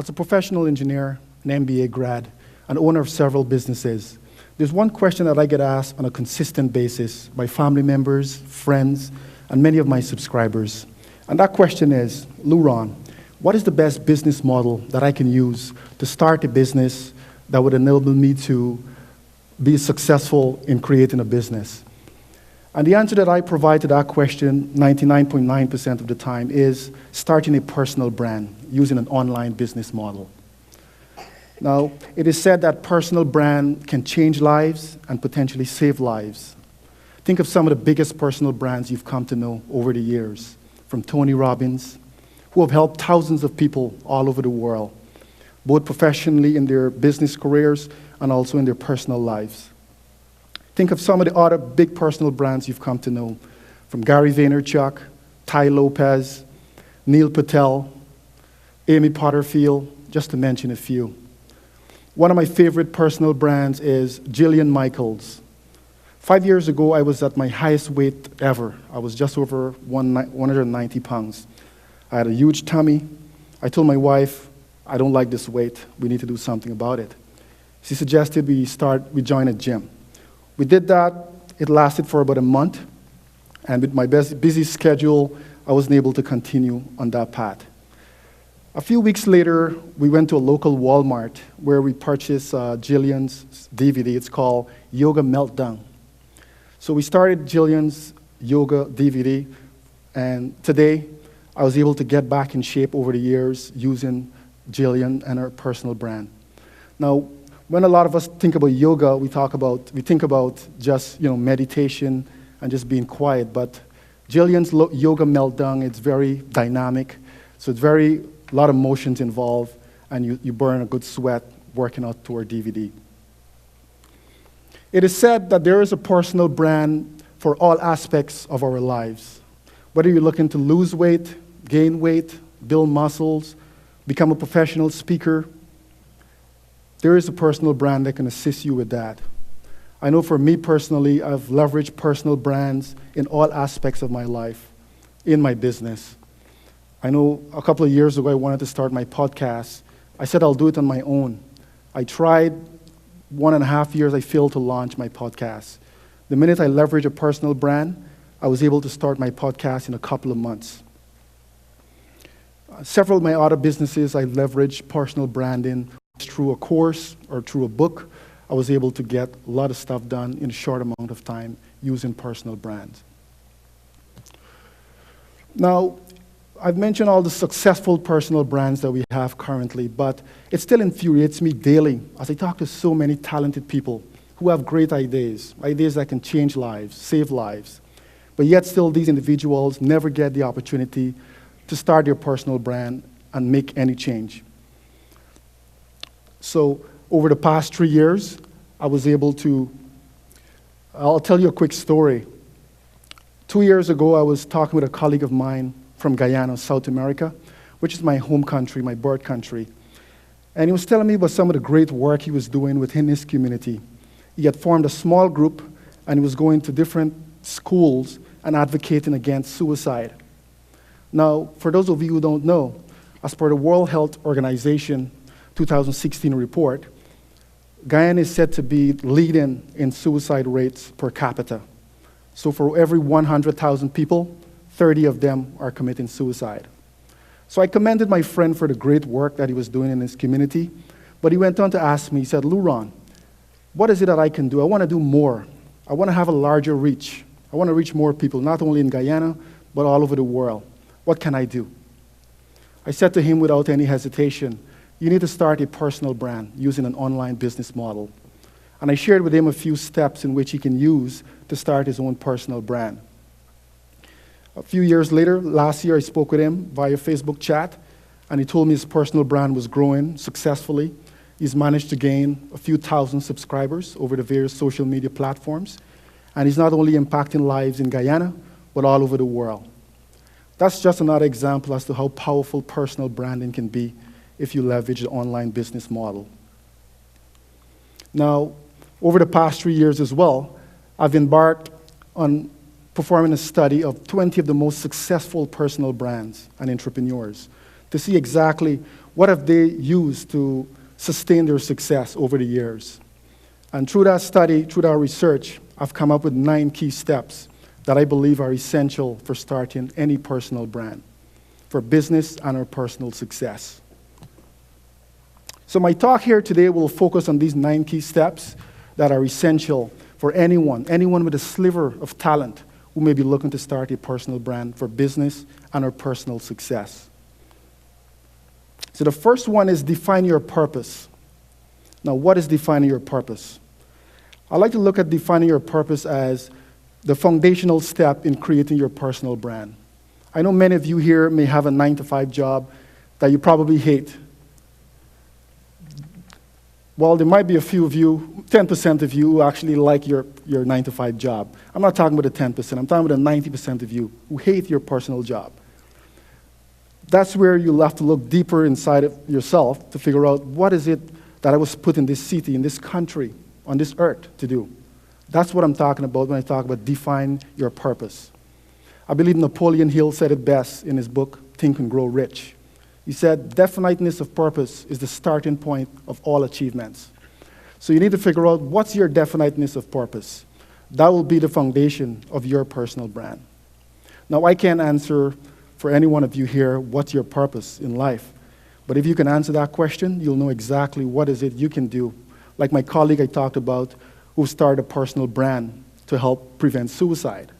As a professional engineer, an MBA grad, and owner of several businesses, there's one question that I get asked on a consistent basis by family members, friends, and many of my subscribers. And that question is, Luron, what is the best business model that I can use to start a business that would enable me to be successful in creating a business? And the answer that I provide to that question 99.9% of the time is starting a personal brand using an online business model. Now, it is said that personal brand can change lives and potentially save lives. Think of some of the biggest personal brands you've come to know over the years, from Tony Robbins, who have helped thousands of people all over the world, both professionally in their business careers and also in their personal lives. Think of some of the other big personal brands you've come to know, from Gary Vaynerchuk, Tai Lopez, Neil Patel, Amy Potterfield, just to mention a few. One of my favorite personal brands is Jillian Michaels. 5 years ago, I was at my highest weight ever. I was just over 190 pounds. I had a huge tummy. I told my wife, I don't like this weight. We need to do something about it. She suggested we join a gym. We did that. It lasted for about a month. And with my busy schedule, I wasn't able to continue on that path. A few weeks later, we went to a local Walmart where we purchased Jillian's DVD. It's called Yoga Meltdown. So we started Jillian's yoga DVD, and today I was able to get back in shape over the years using Jillian and her personal brand. Now, when a lot of us think about yoga, we think about just meditation and just being quiet. But Jillian's Yoga Meltdown, it's very dynamic, so it's a lot of motions involved, and you burn a good sweat working out to our DVD. It is said that there is a personal brand for all aspects of our lives. Whether you're looking to lose weight, gain weight, build muscles, become a professional speaker, there is a personal brand that can assist you with that. I know for me personally, I've leveraged personal brands in all aspects of my life, in my business. I know a couple of years ago I wanted to start my podcast. I said I'll do it on my own. I tried 1.5 years, I failed to launch my podcast. The minute I leveraged a personal brand, I was able to start my podcast in a couple of months. Several of my other businesses, I leveraged personal branding through a course or through a book. I was able to get a lot of stuff done in a short amount of time using personal brands. Now, I've mentioned all the successful personal brands that we have currently, but it still infuriates me daily as I talk to so many talented people who have great ideas that can change lives, save lives. But yet still these individuals never get the opportunity to start their personal brand and make any change. So over the past 3 years, I'll tell you a quick story. 2 years ago, I was talking with a colleague of mine from Guyana, South America, which is my home country, my birth country. And he was telling me about some of the great work he was doing within his community. He had formed a small group, and he was going to different schools and advocating against suicide. Now, for those of you who don't know, as per the World Health Organization 2016 report, Guyana is said to be leading in suicide rates per capita. So for every 100,000 people, 30 of them are committing suicide. So I commended my friend for the great work that he was doing in his community, but he went on to ask me, he said, Luron, what is it that I can do? I want to do more. I want to have a larger reach. I want to reach more people, not only in Guyana, but all over the world. What can I do? I said to him without any hesitation, you need to start a personal brand using an online business model. And I shared with him a few steps in which he can use to start his own personal brand. A few years later, last year, I spoke with him via Facebook chat, and he told me his personal brand was growing successfully. He's managed to gain a few thousand subscribers over the various social media platforms, and he's not only impacting lives in Guyana, but all over the world. That's just another example as to how powerful personal branding can be if you leverage the online business model. Now, over the past 3 years as well, I've embarked on performing a study of 20 of the most successful personal brands and entrepreneurs to see exactly what have they used to sustain their success over the years. And through that study, through that research, I've come up with 9 key steps that I believe are essential for starting any personal brand, for business and our personal success. So my talk here today will focus on these 9 key steps that are essential for anyone with a sliver of talent who may be looking to start a personal brand for business and our personal success. So the first one is define your purpose. Now, what is defining your purpose? I like to look at defining your purpose as the foundational step in creating your personal brand. I know many of you here may have a 9-to-5 job that you probably hate. Well, there might be a few of you, 10% of you, who actually like your 9-to-5 job. I'm not talking about the 10%. I'm talking about the 90% of you who hate your personal job. That's where you'll have to look deeper inside of yourself to figure out what is it that I was put in this city, in this country, on this earth to do. That's what I'm talking about when I talk about define your purpose. I believe Napoleon Hill said it best in his book, Think and Grow Rich. He said, definiteness of purpose is the starting point of all achievements. So you need to figure out what's your definiteness of purpose. That will be the foundation of your personal brand. Now, I can't answer for any one of you here what's your purpose in life. But if you can answer that question, you'll know exactly what is it you can do. Like my colleague I talked about who started a personal brand to help prevent suicide.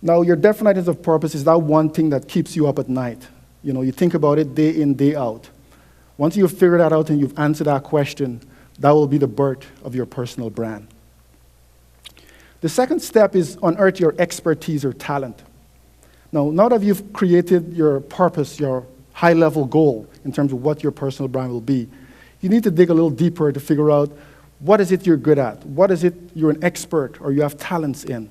Now, your definiteness of purpose is that one thing that keeps you up at night. You know, you think about it day in, day out. Once you've figured that out and you've answered that question, that will be the birth of your personal brand. The second step is unearth your expertise or talent. Now that you've created your purpose, your high-level goal in terms of what your personal brand will be, you need to dig a little deeper to figure out what is it you're good at, what is it you're an expert or you have talents in.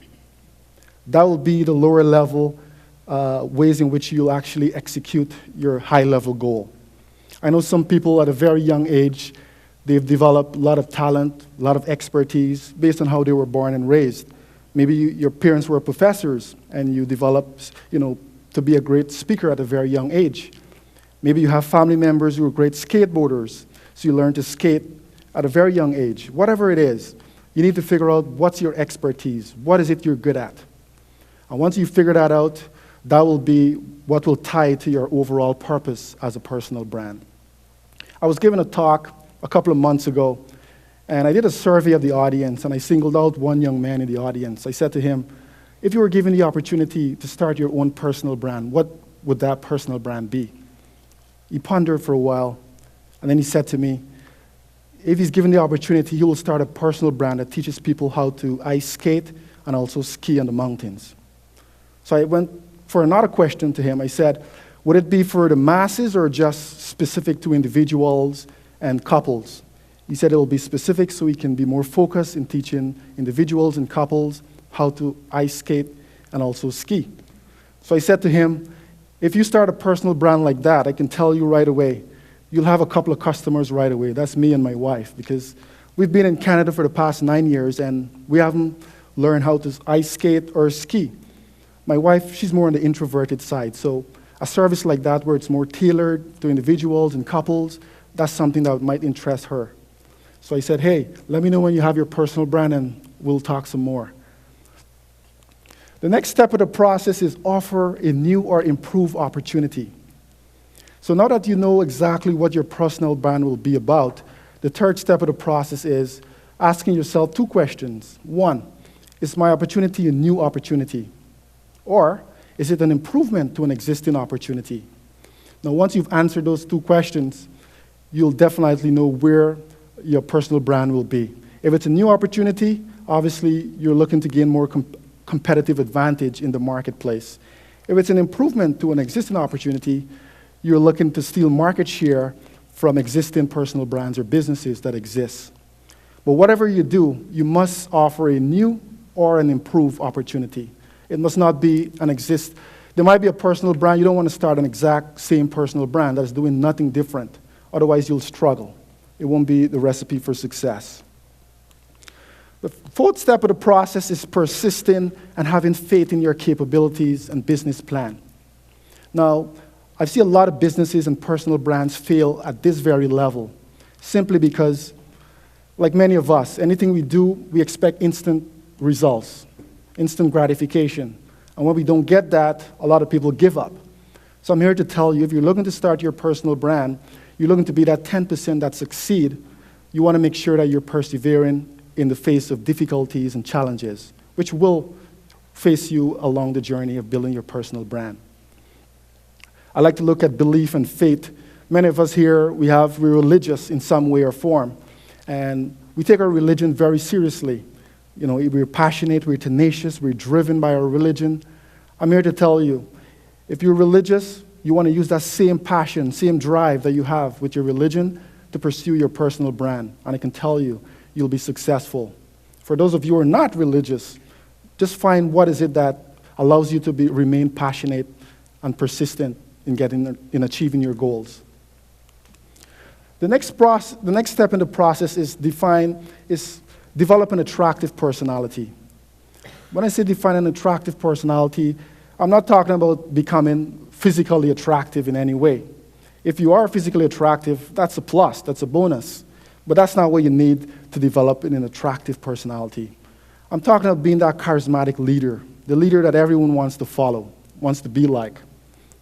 That will be the lower level ways in which you'll actually execute your high-level goal. I know some people at a very young age, they've developed a lot of talent, a lot of expertise based on how they were born and raised. Maybe your parents were professors and you developed, to be a great speaker at a very young age. Maybe you have family members who are great skateboarders, so you learn to skate at a very young age. Whatever it is, you need to figure out what's your expertise, what is it you're good at. And once you figure that out, that will be what will tie to your overall purpose as a personal brand. I was given a talk a couple of months ago, and I did a survey of the audience, and I singled out one young man in the audience. I said to him, if you were given the opportunity to start your own personal brand, what would that personal brand be? He pondered for a while, and then he said to me, if he's given the opportunity, he will start a personal brand that teaches people how to ice skate and also ski on the mountains. So I went for another question to him. I said, would it be for the masses or just specific to individuals and couples? He said it will be specific so he can be more focused in teaching individuals and couples how to ice skate and also ski. So I said to him, if you start a personal brand like that, I can tell you right away, you'll have a couple of customers right away. That's me and my wife, because we've been in Canada for the past 9 years and we haven't learned how to ice skate or ski. My wife, she's more on the introverted side, so a service like that where it's more tailored to individuals and couples, that's something that might interest her. So I said, hey, let me know when you have your personal brand and we'll talk some more. The next step of the process is offer a new or improved opportunity. So now that you know exactly what your personal brand will be about, the third step of the process is asking yourself 2 questions. 1, is my opportunity a new opportunity? Or is it an improvement to an existing opportunity? Now, once you've answered those 2 questions, you'll definitely know where your personal brand will be. If it's a new opportunity, obviously you're looking to gain more competitive advantage in the marketplace. If it's an improvement to an existing opportunity, you're looking to steal market share from existing personal brands or businesses that exist. But whatever you do, you must offer a new or an improved opportunity. It must not be there might be a personal brand, you don't want to start an exact same personal brand that is doing nothing different. Otherwise, you'll struggle. It won't be the recipe for success. The 4th step of the process is persisting and having faith in your capabilities and business plan. Now, I've seen a lot of businesses and personal brands fail at this very level, simply because, like many of us, anything we do, we expect instant results, instant gratification. And when we don't get that, a lot of people give up. So I'm here to tell you, if you're looking to start your personal brand, you're looking to be that 10% that succeed, you want to make sure that you're persevering in the face of difficulties and challenges, which will face you along the journey of building your personal brand. I like to look at belief and faith. Many of us here, we're religious in some way or form, and we take our religion very seriously. You know, we're passionate, we're tenacious, we're driven by our religion. I'm here to tell you, if you're religious, you want to use that same passion, same drive that you have with your religion to pursue your personal brand. And I can tell you, you'll be successful. For those of you who are not religious, just find what is it that allows you to remain passionate and persistent in achieving your goals. The next step in the process is develop an attractive personality. When I say define an attractive personality, I'm not talking about becoming physically attractive in any way. If you are physically attractive, that's a plus, that's a bonus. But that's not what you need to develop in an attractive personality. I'm talking about being that charismatic leader, the leader that everyone wants to follow, wants to be like.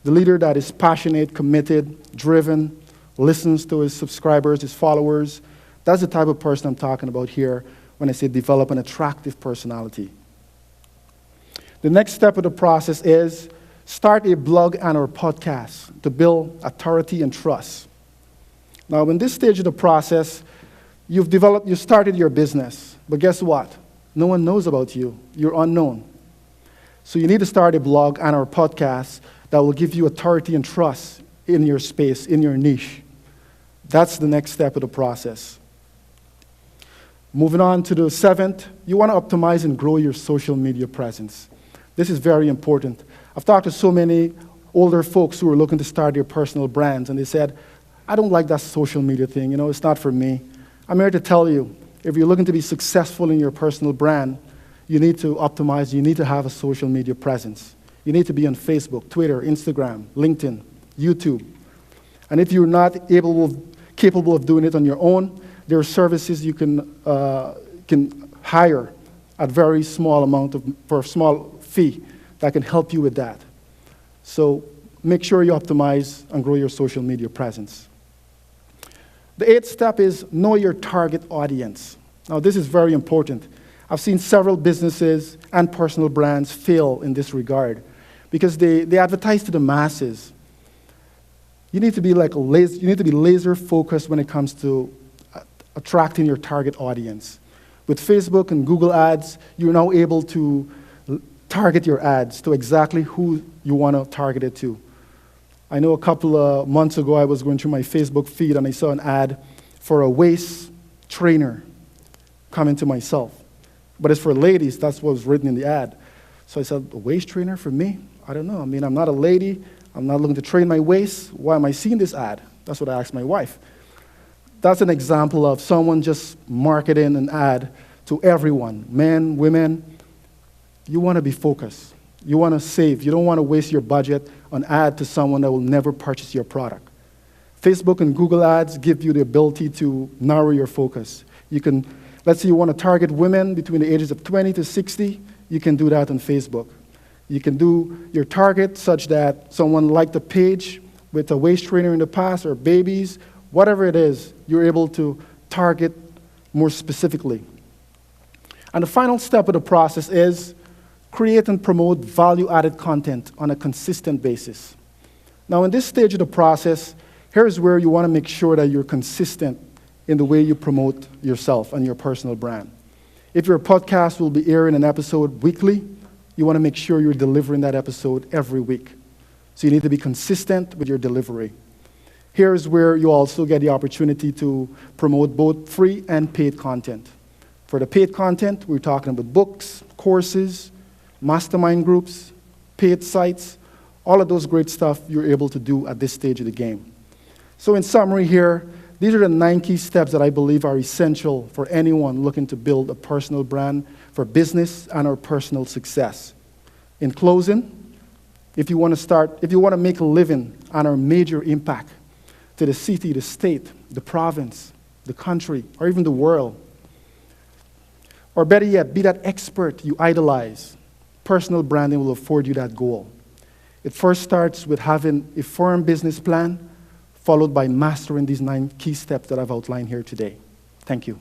The leader that is passionate, committed, driven, listens to his subscribers, his followers. That's the type of person I'm talking about here when I say develop an attractive personality. The next step of the process is start a blog and or podcast to build authority and trust. Now, in this stage of the process, you started your business, but guess what? No one knows about you. You're unknown. So you need to start a blog and or podcast that will give you authority and trust in your space, in your niche. That's the next step of the process. Moving on to the seventh, you want to optimize and grow your social media presence. This is very important. I've talked to so many older folks who are looking to start their personal brands, and they said, I don't like that social media thing, it's not for me. I'm here to tell you, if you're looking to be successful in your personal brand, you need to optimize, you need to have a social media presence. You need to be on Facebook, Twitter, Instagram, LinkedIn, YouTube. And if you're not capable of doing it on your own, there are services you can hire at very small amount for a small fee that can help you with that. So make sure you optimize and grow your social media presence. The eighth step is know your target audience. Now, this is very important. I've seen several businesses and personal brands fail in this regard because they advertise to the masses. You need to be laser focused when it comes to attracting your target audience. With Facebook and Google ads, you're now able to target your ads to exactly who you want to target it to. I know a couple of months ago I was going through my Facebook feed and I saw an ad for a waist trainer coming to myself. But it's for ladies, that's what was written in the ad. So I said, a waist trainer for me? I don't know. I mean, I'm not a lady. I'm not looking to train my waist. Why am I seeing this ad? That's what I asked my wife. That's an example of someone just marketing an ad to everyone, men, women. You want to be focused. You want to save. You don't want to waste your budget on ad to someone that will never purchase your product. Facebook and Google ads give you the ability to narrow your focus. You can, let's say you want to target women between the ages of 20 to 60, you can do that on Facebook. You can do your target such that someone liked a page with a waist trainer in the past or babies, whatever it is, you're able to target more specifically. And the final step of the process is create and promote value-added content on a consistent basis. Now, in this stage of the process, here's where you want to make sure that you're consistent in the way you promote yourself and your personal brand. If your podcast will be airing an episode weekly, you want to make sure you're delivering that episode every week. So you need to be consistent with your delivery. Here's where you also get the opportunity to promote both free and paid content. For the paid content, we're talking about books, courses, mastermind groups, paid sites, all of those great stuff you're able to do at this stage of the game. So in summary here, these are the 9 key steps that I believe are essential for anyone looking to build a personal brand for business and our personal success. In closing, if you want to make a living and a major impact to the city, the state, the province, the country, or even the world, or better yet, be that expert you idolize, personal branding will afford you that goal. It first starts with having a firm business plan, followed by mastering these 9 key steps that I've outlined here today. Thank you.